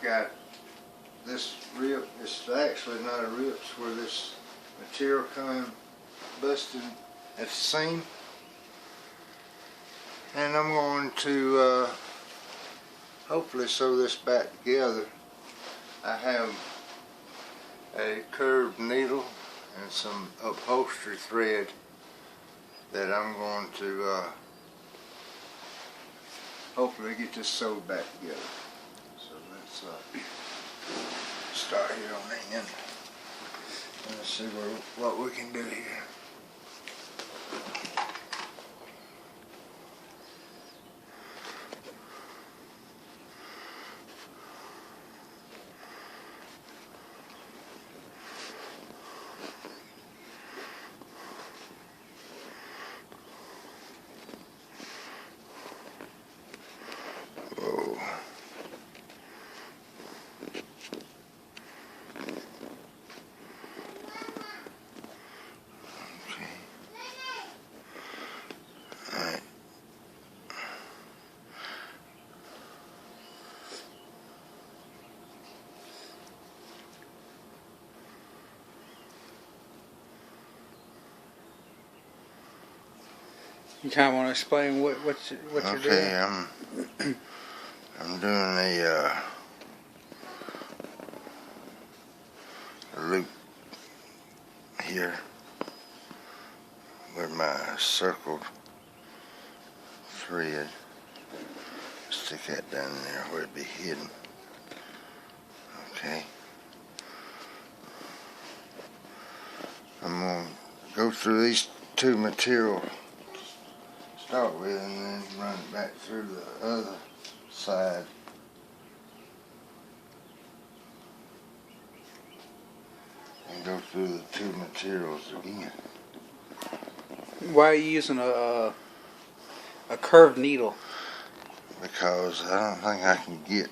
got this rip. It's actually not a rip. It's where this material come busted at the seam. And I'm going to hopefully sew this back together. I have a curved needle and some upholstery thread that I'm going to hopefully get this sewed back together. So let's start here on the end. Let's see what we can do here. You kind of want to explain what you're doing? Okay, I'm doing a loop here with my circled thread. Stick that down there where it'd be hidden. Okay. I'm going to go through these two materials to start with and then run it back through the other side. And go through the two materials again. Why are you using a curved needle? Because I don't think I can get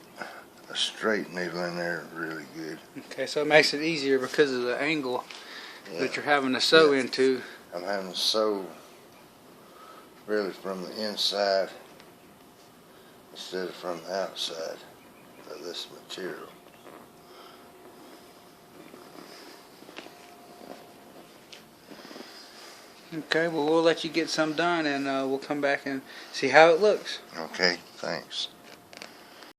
a straight needle in there really good. Okay, so it makes it easier because of the angle that you're having to sew into. I'm having to sew really from the inside instead of from the outside of this material. Okay, well, we'll let you get some done and we'll come back and see how it looks. Okay, thanks.